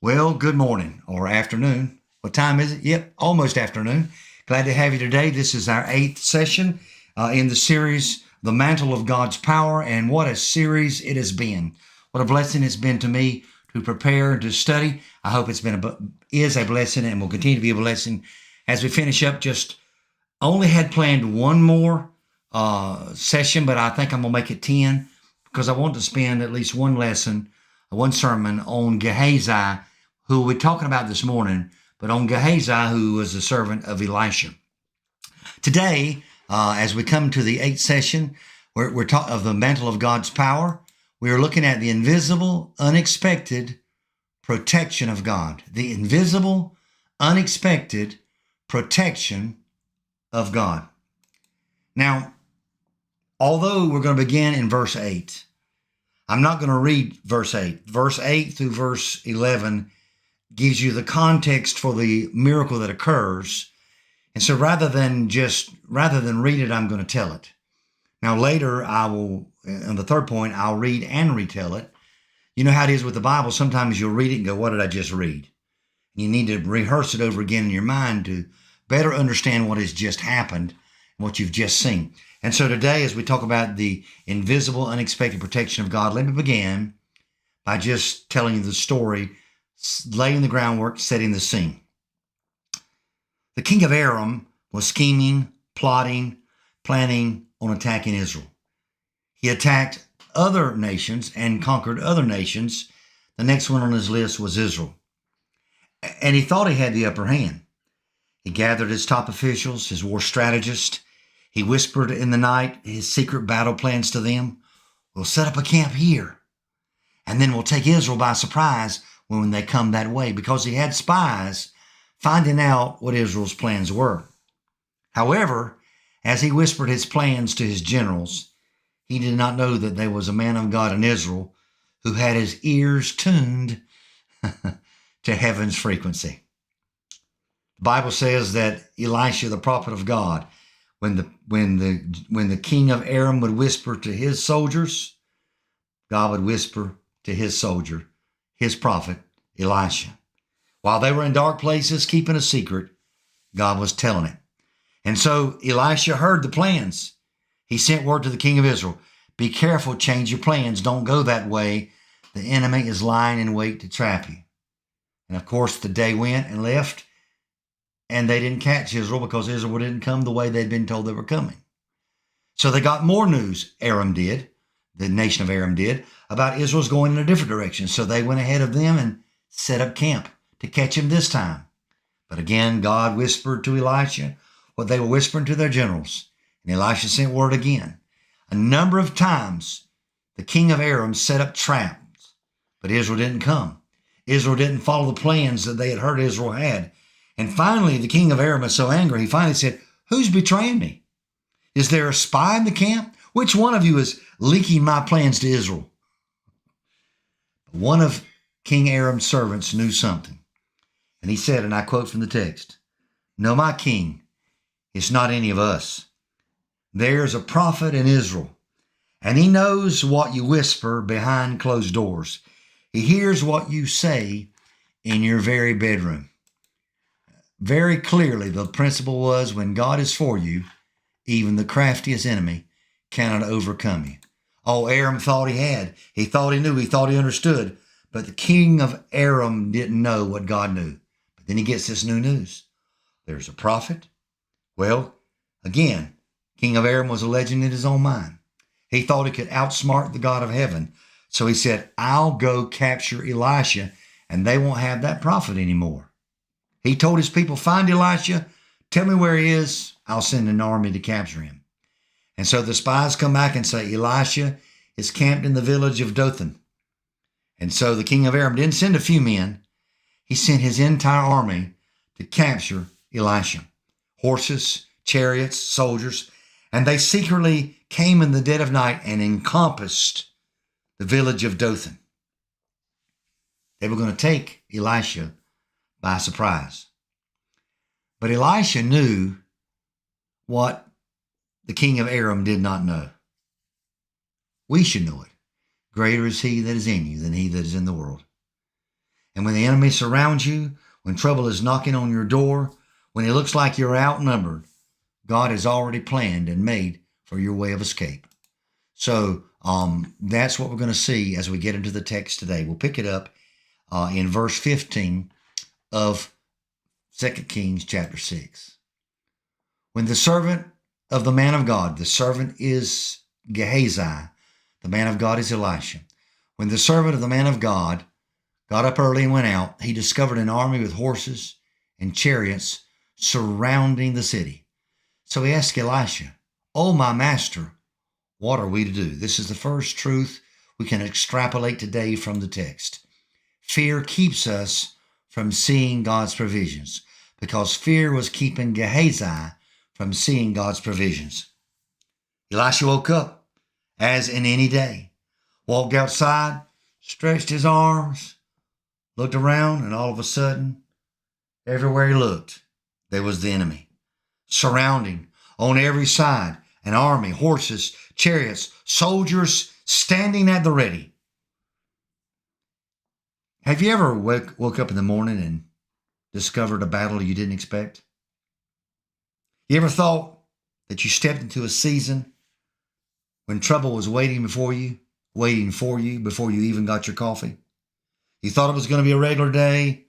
Well, good morning or afternoon. What time is it? Yep, almost afternoon. Glad to have you today. This is our eighth session in the series, The Mantle of God's Power, and what a series it has been. What a blessing it's been to me to prepare and to study. I hope is a blessing and will continue to be a blessing as we finish up. Just only had planned one more session, but I think I'm going to make it 10 because I want to spend at least one sermon on Gehazi, who we're talking about this morning, but on Gehazi, who was a servant of Elisha. Today, as we come to the eighth session, we're talking of the mantle of God's power. We are looking at the invisible, unexpected protection of God. The invisible, unexpected protection of God. Now, although we're going to begin in verse 8, I'm not going to read verse 8. Verse 8 through verse 11 gives you the context for the miracle that occurs. And so rather than read it, I'm going to tell it. Now later on the third point, I'll read and retell it. You know how it is with the Bible. Sometimes you'll read it and go, what did I just read? You need to rehearse it over again in your mind to better understand what has just happened and what you've just seen. And so today, as we talk about the invisible, unexpected protection of God, let me begin by just telling you the story, laying the groundwork, setting the scene. The king of Aram was scheming, plotting, planning on attacking Israel. He attacked other nations and conquered other nations. The next one on his list was Israel. And he thought he had the upper hand. He gathered his top officials, his war strategists. He whispered in the night his secret battle plans to them. We'll set up a camp here, and then we'll take Israel by surprise when they come that way, because he had spies finding out what Israel's plans were. However, as he whispered his plans to his generals, he did not know that there was a man of God in Israel who had his ears tuned to heaven's frequency. The Bible says that Elisha, the prophet of God, when the king of Aram would whisper to his soldiers, God would whisper to his soldier, his prophet, Elisha. While they were in dark places, keeping a secret, God was telling it. And so Elisha heard the plans. He sent word to the king of Israel, be careful, change your plans. Don't go that way. The enemy is lying in wait to trap you. And of course, the day went and left, and they didn't catch Israel because Israel didn't come the way they'd been told they were coming. So they got more news, the nation of Aram did, about Israel's going in a different direction. So they went ahead of them and set up camp to catch him this time. But again, God whispered to Elisha what they were whispering to their generals. And Elisha sent word again. A number of times, the king of Aram set up traps, but Israel didn't come. Israel didn't follow the plans that they had heard Israel had. And finally, the king of Aram was so angry, he finally said, who's betraying me? Is there a spy in the camp? Which one of you is leaking my plans to Israel? One of King Aram's servants knew something. And he said, and I quote from the text, no, my king, it's not any of us. There's a prophet in Israel, and he knows what you whisper behind closed doors. He hears what you say in your very bedroom. Very clearly, the principle was when God is for you, even the craftiest enemy cannot overcome you. Oh, Aram thought he had. He thought he knew. He thought he understood. But the king of Aram didn't know what God knew. But then he gets this new news. There's a prophet. Well, again, king of Aram was a legend in his own mind. He thought he could outsmart the God of heaven. So he said, I'll go capture Elisha, and they won't have that prophet anymore. He told his people, find Elisha, tell me where he is, I'll send an army to capture him. And so the spies come back and say, Elisha is camped in the village of Dothan. And so the king of Aram didn't send a few men. He sent his entire army to capture Elisha. Horses, chariots, soldiers, and they secretly came in the dead of night and encompassed the village of Dothan. They were going to take Elisha by surprise. But Elisha knew what the king of Aram did not know. We should know it. Greater is he that is in you than he that is in the world. And when the enemy surrounds you, when trouble is knocking on your door, when it looks like you're outnumbered, God has already planned and made for your way of escape. So that's what we're going to see as we get into the text today. We'll pick it up in verse 15 of 2 Kings chapter 6. When the servant of the man of God, the servant is Gehazi, the man of God is Elisha. When the servant of the man of God got up early and went out, he discovered an army with horses and chariots surrounding the city. So he asked Elisha, "Oh, my master, what are we to do?" This is the first truth we can extrapolate today from the text. Fear keeps us from seeing God's provisions, because fear was keeping Gehazi from seeing God's provisions. Elisha woke up, as in any day, walked outside, stretched his arms, looked around, and all of a sudden, everywhere he looked, there was the enemy, surrounding on every side, an army, horses, chariots, soldiers standing at the ready. Have you ever woke up in the morning and discovered a battle you didn't expect? You ever thought that you stepped into a season when trouble was waiting for you before you even got your coffee? You thought it was going to be a regular day,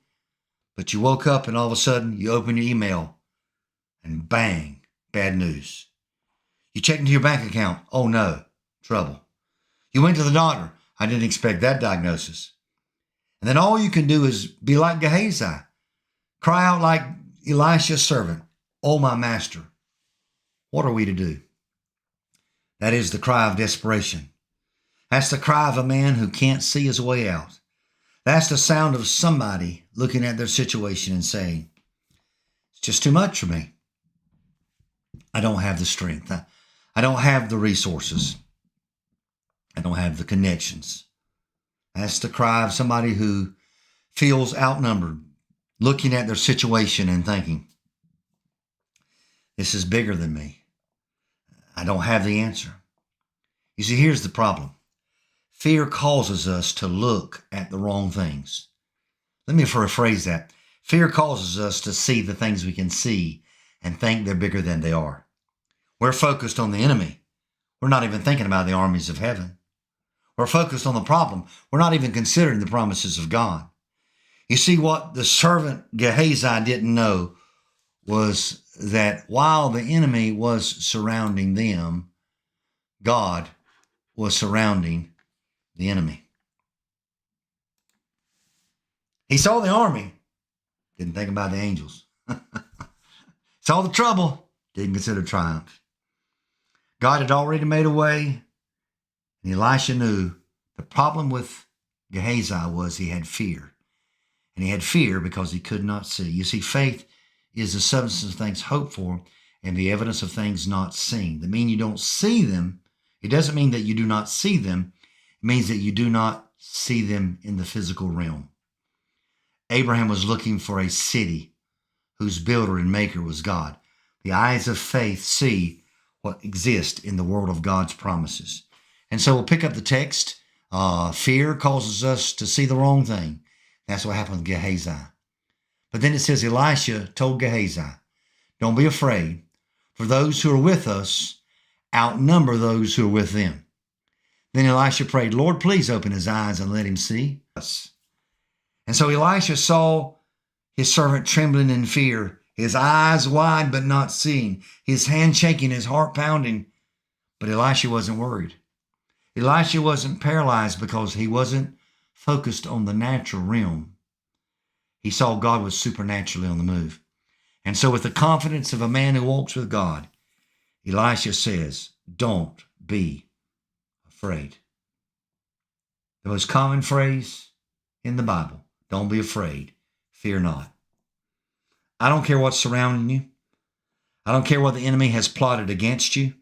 but you woke up and all of a sudden you open your email and bang, bad news. You check into your bank account. Oh no, trouble. You went to the doctor. I didn't expect that diagnosis. And then all you can do is be like Gehazi. Cry out like Elisha's servant. "Oh, my master, what are we to do?" That is the cry of desperation. That's the cry of a man who can't see his way out. That's the sound of somebody looking at their situation and saying, "It's just too much for me. I don't have the strength. I don't have the resources. I don't have the connections." That's the cry of somebody who feels outnumbered, looking at their situation and thinking, "This is bigger than me. I don't have the answer." You see, here's the problem. Fear causes us to look at the wrong things. Let me rephrase that. Fear causes us to see the things we can see and think they're bigger than they are. We're focused on the enemy. We're not even thinking about the armies of heaven. We're focused on the problem. We're not even considering the promises of God. You see, what the servant Gehazi didn't know was that while the enemy was surrounding them, God was surrounding the enemy. He saw the army, didn't think about the angels. Saw the trouble, didn't consider triumph. God had already made a way, and Elisha knew the problem with Gehazi was he had fear. And he had fear because he could not see. You see, faith is the substance of things hoped for and the evidence of things not seen. That means you don't see them. It doesn't mean that you do not see them. It means that you do not see them in the physical realm. Abraham was looking for a city whose builder and maker was God. The eyes of faith see what exists in the world of God's promises. And so we'll pick up the text. Fear causes us to see the wrong thing. That's what happened with Gehazi. But then it says Elisha told Gehazi, "Don't be afraid, for those who are with us outnumber those who are with them." Then Elisha prayed, "Lord, please open his eyes and let him see us." And so Elisha saw his servant trembling in fear, his eyes wide but not seeing, his hand shaking, his heart pounding. But Elisha wasn't worried. Elisha wasn't paralyzed because he wasn't focused on the natural realm. He saw God was supernaturally on the move. And so with the confidence of a man who walks with God, Elisha says, "Don't be afraid." The most common phrase in the Bible, don't be afraid, fear not. I don't care what's surrounding you. I don't care what the enemy has plotted against you.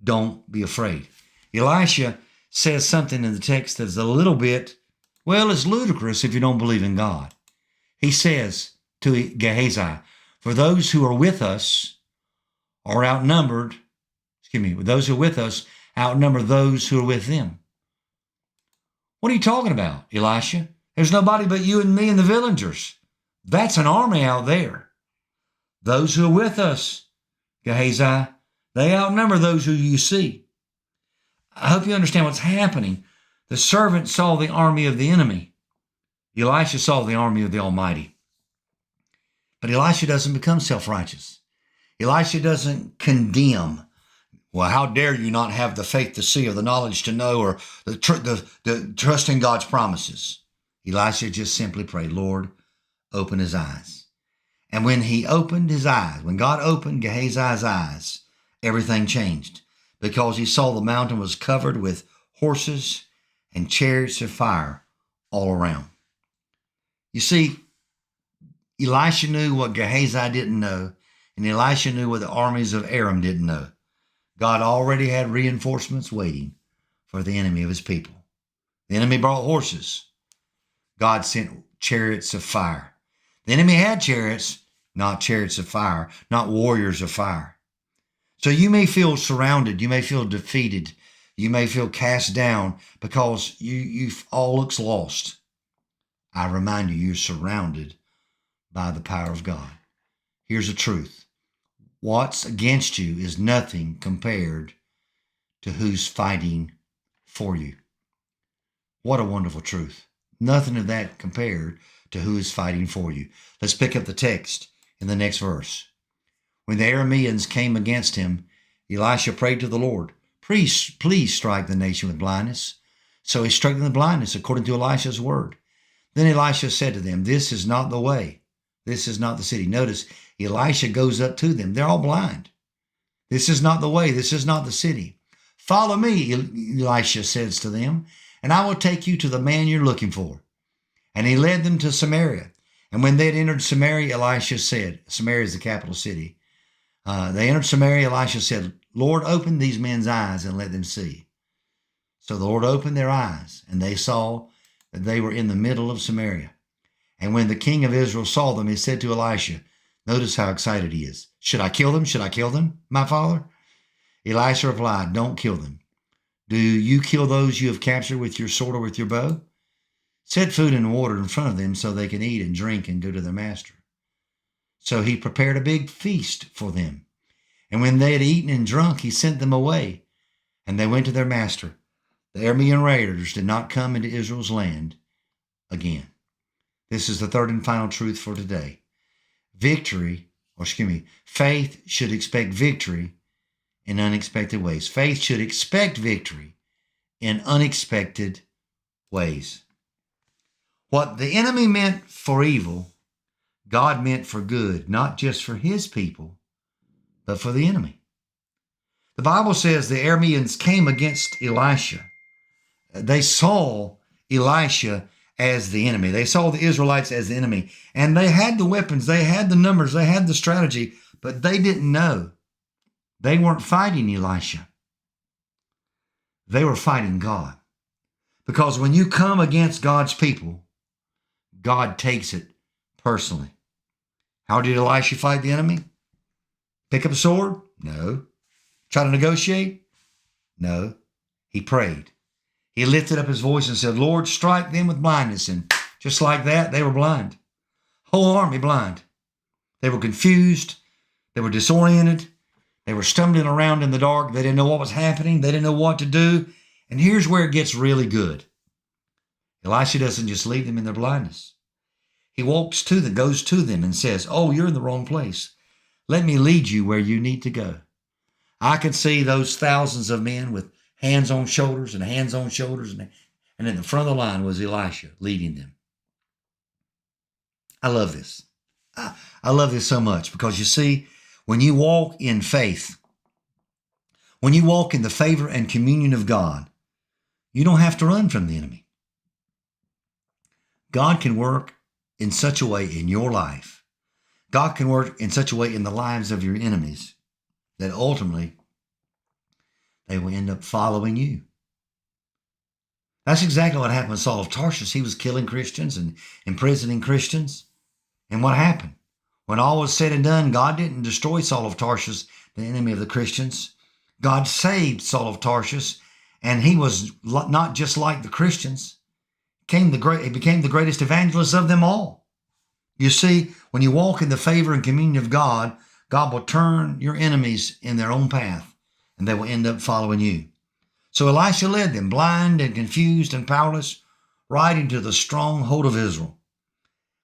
Don't be afraid. Elisha says something in the text that's a little bit, well, it's ludicrous if you don't believe in God. He says to Gehazi, "For those who are with us are outnumbered, those who are with us outnumber those who are with them." What are you talking about, Elisha? There's nobody but you and me and the villagers. That's an army out there. Those who are with us, Gehazi, they outnumber those who you see. I hope you understand what's happening. The servant saw the army of the enemy. Elisha saw the army of the Almighty. But Elisha doesn't become self-righteous. Elisha doesn't condemn. Well, how dare you not have the faith to see or the knowledge to know or the trust in God's promises. Elisha just simply prayed, Lord, open his eyes. And when he opened his eyes, when God opened Gehazi's eyes, everything changed because he saw the mountain was covered with horses and chariots of fire all around. You see, Elisha knew what Gehazi didn't know, and Elisha knew what the armies of Aram didn't know. God already had reinforcements waiting for the enemy of his people. The enemy brought horses. God sent chariots of fire. The enemy had chariots, not chariots of fire, not warriors of fire. So you may feel surrounded. You may feel defeated. You may feel cast down because you all looks lost. I remind you, you're surrounded by the power of God. Here's the truth. What's against you is nothing compared to who's fighting for you. What a wonderful truth. Nothing of that compared to who is fighting for you. Let's pick up the text in the next verse. When the Arameans came against him, Elisha prayed to the Lord, please strike the nation with blindness. So he struck them with blindness according to Elisha's word. Then Elisha said to them, this is not the way. This is not the city. Notice, Elisha goes up to them. They're all blind. This is not the way. This is not the city. Follow me, Elisha says to them, and I will take you to the man you're looking for. And he led them to Samaria. And when they had entered Samaria, Elisha said, Samaria is the capital city. They entered Samaria, Elisha said, Lord, open these men's eyes and let them see. So the Lord opened their eyes, and they saw that they were in the middle of Samaria. And when the king of Israel saw them, he said to Elisha, notice how excited he is. Should I kill them? Should I kill them, my father? Elisha replied, don't kill them. Do you kill those you have captured with your sword or with your bow? Set food and water in front of them so they can eat and drink and go to their master. So he prepared a big feast for them. And when they had eaten and drunk, he sent them away, and they went to their master. The Aramean raiders did not come into Israel's land again. This is the third and final truth for today. Faith should expect victory in unexpected ways. Faith should expect victory in unexpected ways. What the enemy meant for evil, God meant for good, not just for his people, but for the enemy. The Bible says the Arameans came against Elisha. They saw Elisha as the enemy. They saw the Israelites as the enemy. And they had the weapons, they had the numbers, they had the strategy, but they didn't know. They weren't fighting Elisha. They were fighting God. Because when you come against God's people, God takes it personally. How did Elisha fight the enemy? Pick up a sword? No. Try to negotiate? No. He prayed. He lifted up his voice and said, Lord, strike them with blindness. And just like that, they were blind. Whole army blind. They were confused. They were disoriented. They were stumbling around in the dark. They didn't know what was happening. They didn't know what to do. And here's where it gets really good. Elisha doesn't just leave them in their blindness. He walks to them, goes to them and says, oh, you're in the wrong place. Let me lead you where you need to go. I could see those thousands of men with hands on shoulders and hands on shoulders. And in the front of the line was Elisha leading them. I love this. I love this so much because you see, when you walk in faith, when you walk in the favor and communion of God, you don't have to run from the enemy. God can work in such a way in your life. God can work in such a way in the lives of your enemies that ultimately they will end up following you. That's exactly what happened with Saul of Tarsus. He was killing Christians and imprisoning Christians. And what happened? When all was said and done, God didn't destroy Saul of Tarsus, the enemy of the Christians. God saved Saul of Tarsus, and he was not just like the Christians, He became the greatest evangelist of them all. You see, when you walk in the favor and communion of God, God will turn your enemies in their own path, and they will end up following you. So Elisha led them, blind and confused and powerless, right into the stronghold of Israel.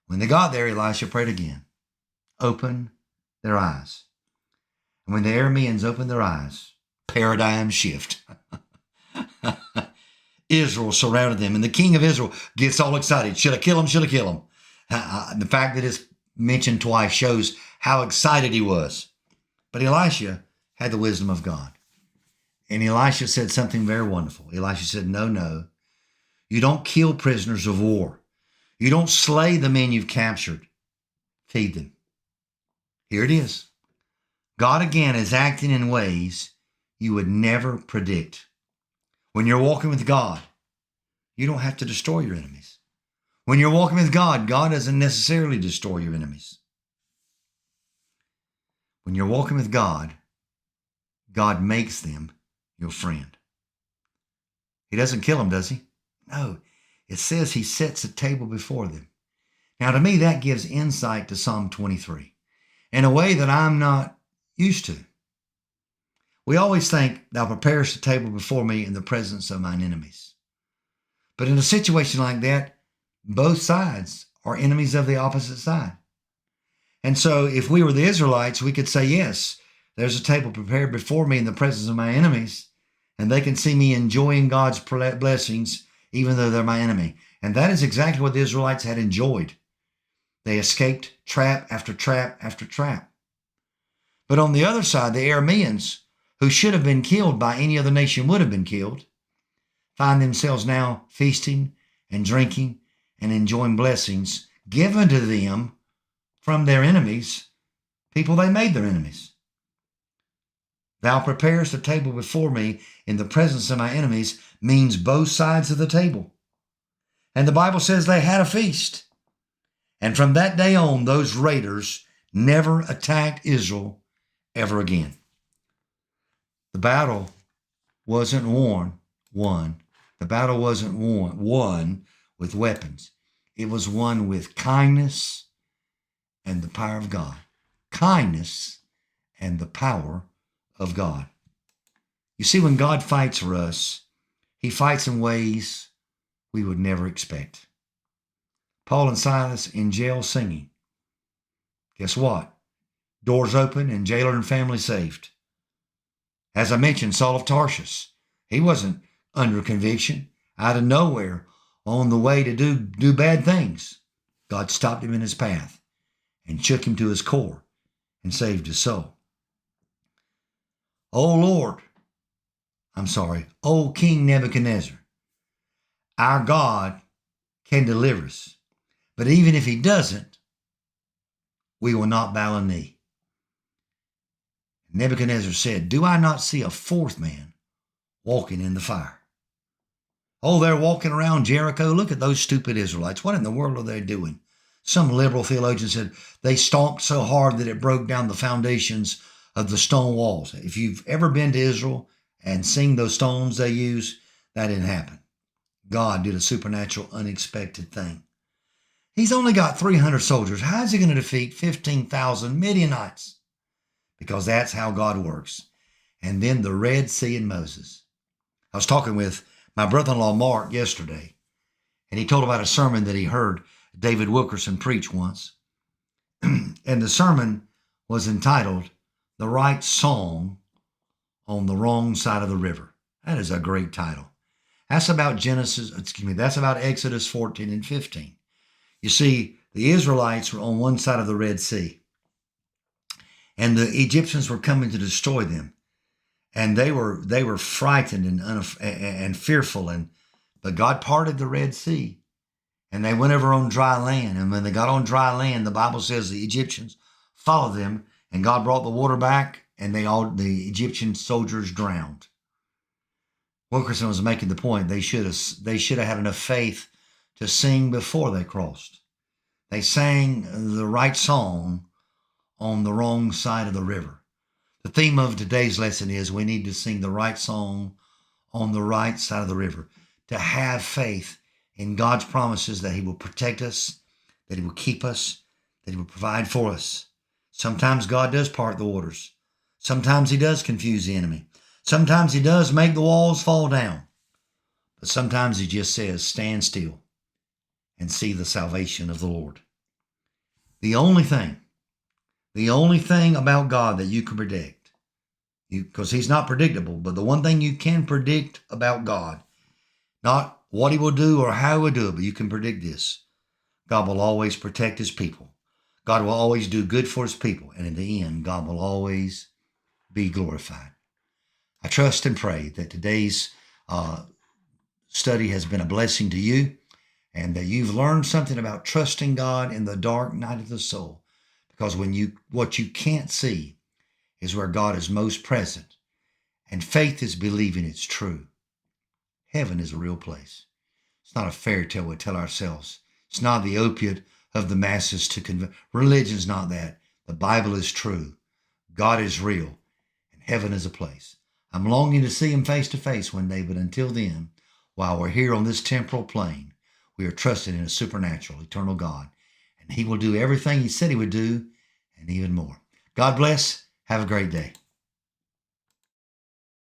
When they got there, Elisha prayed again, open their eyes. And when the Arameans opened their eyes, paradigm shift. Israel surrounded them, and the king of Israel gets all excited. Should I kill him? Should I kill him? The fact that it's mentioned twice shows how excited he was. But Elisha had the wisdom of God. And Elisha said something very wonderful. Elisha said, no, you don't kill prisoners of war. You don't slay the men you've captured. Feed them. Here it is. God again is acting in ways you would never predict. When you're walking with God, you don't have to destroy your enemies. When you're walking with God, God doesn't necessarily destroy your enemies. When you're walking with God, God makes them your friend. He doesn't kill them, does he? No. It says he sets a table before them. Now, to me, that gives insight to Psalm 23 in a way that I'm not used to. We always think, thou preparest a table before me in the presence of mine enemies. But in a situation like that, both sides are enemies of the opposite side. And so if we were the Israelites, we could say, yes, there's a table prepared before me in the presence of my enemies, and they can see me enjoying God's blessings, even though they're my enemy. And that is exactly what the Israelites had enjoyed. They escaped trap after trap after trap. But on the other side, the Arameans, who should have been killed by any other nation would have been killed, find themselves now feasting and drinking and enjoying blessings given to them from their enemies, people they made their enemies. Thou preparest a table before me in the presence of my enemies means both sides of the table. And the Bible says they had a feast. And from that day on, those raiders never attacked Israel ever again. The battle wasn't won. The battle wasn't won with weapons. It was won with kindness and the power of God. Kindness and the power of God. You see, when God fights for us, he fights in ways we would never expect. Paul and Silas in jail singing. Guess what? Doors open and jailer and family saved. As I mentioned, Saul of Tarsus, he wasn't under conviction. Out of nowhere, on the way to do bad things, God stopped him in his path and shook him to his core and saved his soul. Oh King Nebuchadnezzar, our God can deliver us. But even if he doesn't, we will not bow a knee. Nebuchadnezzar said, do I not see a fourth man walking in the fire? Oh, they're walking around Jericho. Look at those stupid Israelites. What in the world are they doing? Some liberal theologian said they stomped so hard that it broke down the foundations of the stone walls. If you've ever been to Israel and seen those stones they use, that didn't happen. God did a supernatural, unexpected thing. He's only got 300 soldiers. How is he going to defeat 15,000 Midianites? Because that's how God works. And then the Red Sea and Moses. I was talking with my brother-in-law Mark yesterday, and he told about a sermon that he heard David Wilkerson preach once. And the sermon was entitled, The Right Song on the Wrong Side of the River. That is a great title. That's about that's about Exodus 14 and 15. You see, the Israelites were on one side of the Red Sea, and the Egyptians were coming to destroy them. And they were frightened and fearful. But God parted the Red Sea, and they went over on dry land. And when they got on dry land, the Bible says the Egyptians followed them, and God brought the water back, and the Egyptian soldiers drowned. Wilkerson was making the point they should have had enough faith to sing before they crossed. They sang the right song on the wrong side of the river. The theme of today's lesson is we need to sing the right song on the right side of the river, to have faith in God's promises that he will protect us, that he will keep us, that he will provide for us. Sometimes God does part the waters. Sometimes he does confuse the enemy. Sometimes he does make the walls fall down. But sometimes he just says, stand still and see the salvation of the Lord. The only thing about God that you can predict, because he's not predictable, but the one thing you can predict about God, not what he will do or how he will do it, but you can predict this. God will always protect his people. God will always do good for his people. And in the end, God will always be glorified. I trust and pray that today's study has been a blessing to you and that you've learned something about trusting God in the dark night of the soul. Because what you can't see is where God is most present. And faith is believing it's true. Heaven is a real place. It's not a fairy tale we tell ourselves. It's not the opiate of the masses to convert. Religion's not that. The Bible is true. God is real. And heaven is a place. I'm longing to see him face to face one day, but until then, while we're here on this temporal plane, we are trusting in a supernatural, eternal God. And he will do everything he said he would do and even more. God bless. Have a great day.